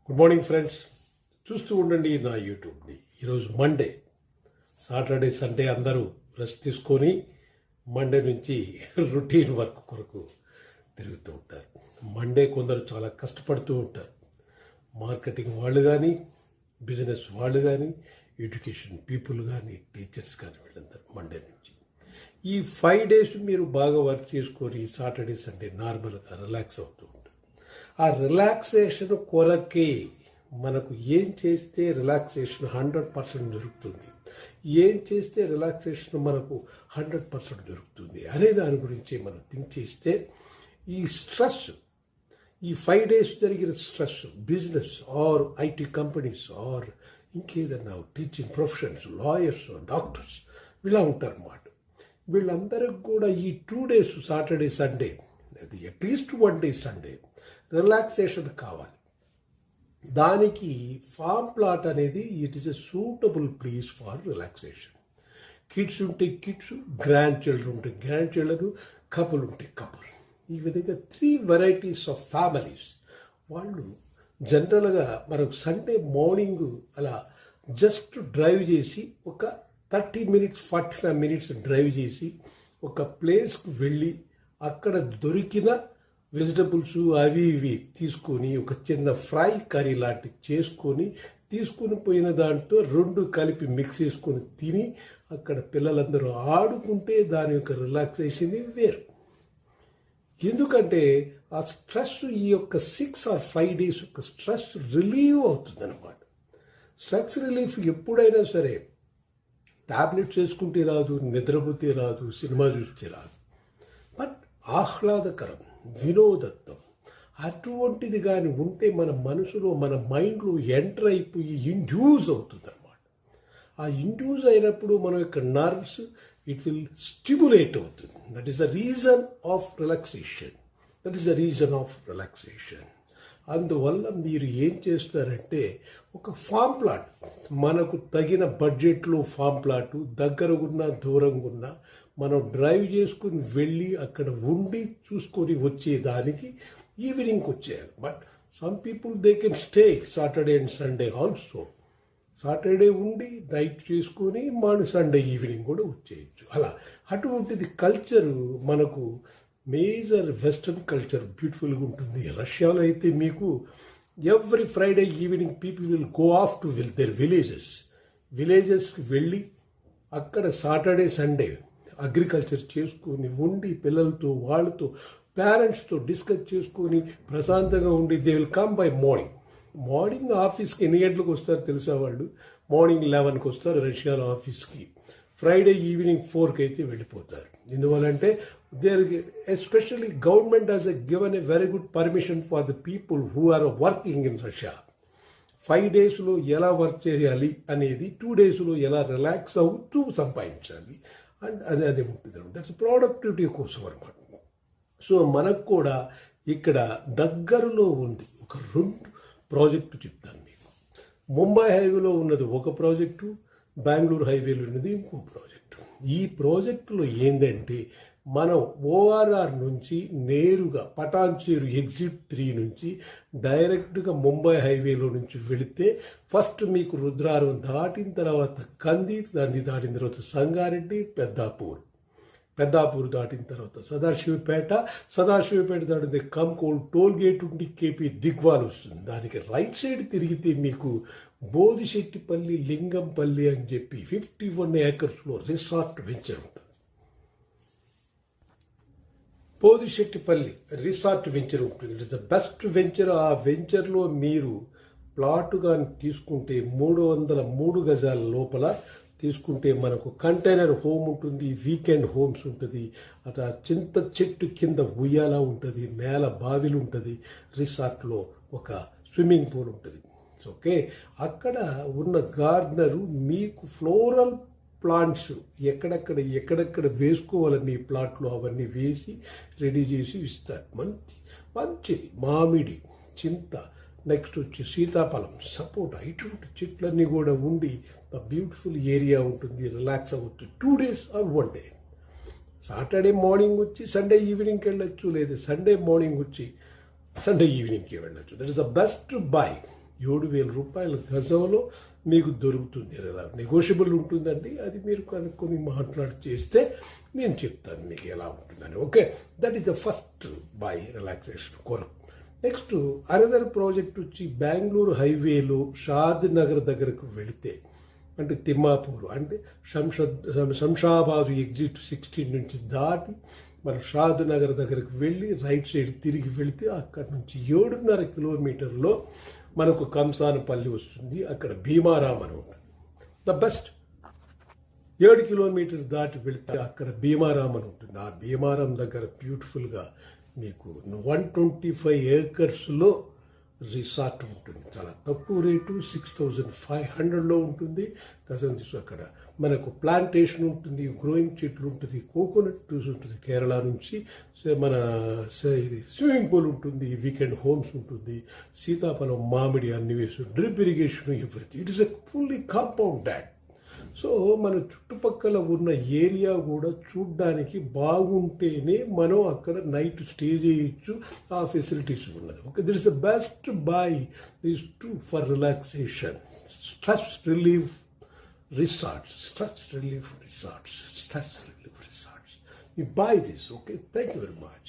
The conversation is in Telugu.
Good morning friends. చూస్తూ ఉండండి నా యూట్యూబ్ని. ఈరోజు మండే, సాటర్డే సండే అందరూ రెస్ట్ తీసుకొని మండే నుంచి రొటీన్ వర్క్ కొరకు తిరుగుతూ ఉంటారు. మండే కొందరు చాలా కష్టపడుతూ ఉంటారు. మార్కెటింగ్ వాళ్ళు కానీ, బిజినెస్ వాళ్ళు కానీ, ఎడ్యుకేషన్ పీపుల్ కానీ, టీచర్స్ కానీ, వీళ్ళందరూ మండే నుంచి ఈ 5 days మీరు బాగా వర్క్ చేసుకొని సాటర్డే సండే నార్మల్గా రిలాక్స్ అవుతూ ఉంటారు. ఆ రిలాక్సేషన్ కొరకే మనకు ఏం చేస్తే రిలాక్సేషన్ 100% దొరుకుతుంది, ఏం చేస్తే రిలాక్సేషన్ మనకు 100% దొరుకుతుంది అనే దాని గురించి మనం థింక్ చేస్తే ఈ స్ట్రెస్, ఈ 5 days జరిగిన stress business or IT companies or ఇంకేదన్నా టీచింగ్ ప్రొఫెషన్స్, లాయర్స్, డాక్టర్స్ ఇలా ఉంటారన్నమాట. వీళ్ళందరికి కూడా ఈ 2 days సాటర్డే సండే లేదా అట్లీస్ట్ 1 day సండే రిలాక్సేషన్ కావాలి. దానికి ఫామ్ ప్లాట్ అనేది it is a suitable place for relaxation. Kids ఉంటే కిడ్స్, గ్రాండ్ చిల్డ్రన్ ఉంటే గ్రాండ్ చిల్డ్రన్, కపుల్ ఉంటే కపుల్. ఈ విధంగా 3 varieties ఆఫ్ ఫ్యామిలీస్ వాళ్ళు జనరల్గా మనకు సండే మార్నింగ్ అలా జస్ట్ డ్రైవ్ చేసి ఒక 30 minutes 45 minutes డ్రైవ్ చేసి ఒక ప్లేస్కి వెళ్ళి అక్కడ దొరికిన వెజిటబుల్స్ అవి ఇవి తీసుకొని ఒక చిన్న ఫ్రై కర్రీ లాంటివి చేసుకొని తీసుకుని పోయిన దాంట్లో 2 కలిపి మిక్స్ చేసుకొని తిని అక్కడ పిల్లలందరూ ఆడుకుంటే దాని యొక్క రిలాక్సేషన్ వేరు. ఎందుకంటే ఆ స్ట్రెస్ ఈ యొక్క 6 or 5 days యొక్క స్ట్రెస్ రిలీవ్ అవుతుంది అన్నమాట. స్ట్రెస్ రిలీఫ్ ఎప్పుడైనా సరే టాబ్లెట్స్ వేసుకుంటే రాదు, నిద్రపోతే రాదు, సినిమా చూస్తే రాదు. బట్ ఆహ్లాదకరం, వినోదత్వం అటువంటిది కానీ ఉంటే మన మనసులో, మన మైండ్లో ఎంటర్ అయిపోయి ఇండ్యూస్ అవుతుంది అన్నమాట. ఆ ఇండ్యూస్ అయినప్పుడు మన యొక్క నర్వ్స్ ఇట్ విల్ స్టిమ్యులేట్ అవుతుంది. That is the reason of relaxation. అందువల్ల మీరు ఏం చేస్తారంటే ఒక ఫామ్ ప్లాట్, మనకు తగిన బడ్జెట్లో ఫామ్ ప్లాటు, దగ్గరగా ఉన్న దూరంగా ఉన్న మనం డ్రైవ్ చేసుకుని వెళ్ళి అక్కడ ఉండి చూసుకొని వచ్చేదానికి ఈవినింగ్కి వచ్చేయాలి. But some people they can stay Saturday and Sunday also. Saturday ఉండి నైట్ చేసుకొని సండే ఈవినింగ్ కూడా వచ్చేయచ్చు. అలా అటువంటిది కల్చరు మనకు మేజర్ వెస్ట్రన్ కల్చర్ బ్యూటిఫుల్గా ఉంటుంది. రష్యాలో అయితే మీకు every Friday evening people will go off to there విలేజెస్కి వెళ్ళి అక్కడ సాటర్డే సండే అగ్రికల్చర్ చేసుకొని ఉండి పిల్లలతో, వాళ్ళతో, పేరెంట్స్తో డిస్కస్ చేసుకొని ప్రశాంతంగా ఉండి they will come by morning ఆఫీస్కి ఎన్ని గంటలకు వస్తారు తెలుసా? వాళ్ళు మార్నింగ్ 11కి వస్తారు రష్యాలో ఆఫీస్కి. ఫ్రైడే ఈవినింగ్ 4కి అయితే వెళ్ళిపోతారు. ఎందువల్లంటే especially government has given a very good permission for the people who are working in Russia. 5 daysలో ఎలా వర్క్ చేయాలి అనేది 2 daysలో ఎలా రిలాక్స్ అవుతూ సంపాదించాలి అండ్ అదే ఉంటుంది. దట్స్ ప్రొడక్టివిటీ కోసం అనమాట. సో మనకు కూడా ఇక్కడ దగ్గరలో ఉంది ఒక 2 ప్రాజెక్టు చెప్తాను మీకు. ముంబై హైవేలో ఉన్నది ఒక ప్రాజెక్టు, బెంగళూరు హైవేలో ఉన్నది ఇంకో ప్రాజెక్టు. ఈ ప్రాజెక్టులో ఏంటంటే మనం ORR నుంచి నేరుగా పటాన్చేరు ఎగ్జిట్ 3 నుంచి డైరెక్ట్గా ముంబై హైవేలో నుంచి వెళితే ఫస్ట్ మీకు రుద్రారం దాటిన తర్వాత కంది, దాన్ని దాటిన తర్వాత సంగారెడ్డి, పెద్దాపూర్ దాటిన తర్వాత సదాశివపేట దాటితే కంకోల్ టోల్ గేట్ ఉండి కేపీ దిగ్వాల్ వస్తుంది. దానికి రైట్ సైడ్ తిరిగితే మీకు బోదిశెట్టిపల్లి, లింగంపల్లి అని చెప్పి 51 acresలో రిసార్ట్ వెంచర్ ఉంటుంది. బోదిశెట్టిపల్లి రిసార్ట్ వెంచర్ ఉంటుంది. It is the best venture. ఆ వెంచర్లో మీరు ప్లాట్ కానీ తీసుకుంటే 303 గజాల లోపల తీసుకుంటే మనకు కంటైనర్ హోమ్ ఉంటుంది, వీకెండ్ హోమ్స్ ఉంటుంది, అట్లా చింత చెట్టు కింద ఉయ్యాల ఉంటుంది, నేల బావిలు ఉంటుంది, రిసార్ట్లో ఒక స్విమ్మింగ్ పూల్ ఉంటుంది. ఓకే, అక్కడ ఉన్న గార్డెనరు మీకు ఫ్లోరల్ ప్లాంట్స్ ఎక్కడెక్కడ వేసుకోవాలని మీ ప్లాట్లో అవన్నీ వేసి రెడీ చేసి ఇస్తారు. మంచిది మామిడి, చింత, నెక్స్ట్ వచ్చి సీతాఫలం, సపోటా, ఇటువంటి చెట్లన్నీ కూడా ఉండి బ్యూటిఫుల్ ఏరియా ఉంటుంది. రిలాక్స్ అవ్వచ్చు 2 days or 1 day. Saturday morning వచ్చి సండే ఈవినింగ్కి వెళ్ళొచ్చు, లేదా సండే మార్నింగ్ వచ్చి సండే ఈవినింగ్కి వెళ్ళొచ్చు. That is the best by. రూపాయల గజంలో మీకు దొరుకుతుంది. నెగోషియబుల్ ఉంటుందండి, అది మీరు కనుక్కొని మాట్లాడి చేస్తే నేను చెప్తాను మీకు ఎలా ఉంటుందని. Okay, that is the first by relaxation కొరకు. నెక్స్ట్ అనదర్ ప్రాజెక్ట్ వచ్చి బెంగళూరు హైవేలో షాద్ నగర్ దగ్గరకు వెళితే, అంటే తిమ్మాపూర్, అంటే శంషాబాద్ ఎగ్జిట్ 16 నుంచి దాటి మనం షాద్ నగర్ దగ్గరకు వెళ్ళి రైట్ సైడ్ తిరిగి వెళితే అక్కడ నుంచి 7.5 కిలోమీటర్లో మనకు కంసానపల్లి వస్తుంది. అక్కడ భీమారాం అని ఉంటుంది. ద బెస్ట్ 7 కిలోమీటర్ దాటి వెళితే అక్కడ భీమారాం అని ఉంటుంది. ఆ భీమారాం దగ్గర బ్యూటిఫుల్గా మీకు 125 ఏకర్స్లో రిసార్ట్ ఉంటుంది. చాలా తక్కువ రేటు, 6,500లో ఉంటుంది. అక్కడ మనకు ప్లాంటేషన్ ఉంటుంది, గ్రోయింగ్ చెట్లు ఉంటుంది, కోకోనట్ ట్రీస్ ఉంటుంది. కేరళ నుంచి మన ఇది స్విమ్మింగ్ పూల్ ఉంటుంది, వీకెండ్ హోమ్స్ ఉంటుంది, సీతాఫలం, మామిడి అన్ని వేసు, drip irrigation, everything. It is a fully compound dot. So మన చుట్టుపక్కల ఉన్న ఏరియా కూడా చూడ్డానికి బాగుంటేనే మనం అక్కడ నైట్ స్టే చేయొచ్చు. ఆ ఫెసిలిటీస్ ఉన్నది. Okay, this is the best buy these two for relaxation. Stress relief resorts. You buy this. Okay, thank you very much.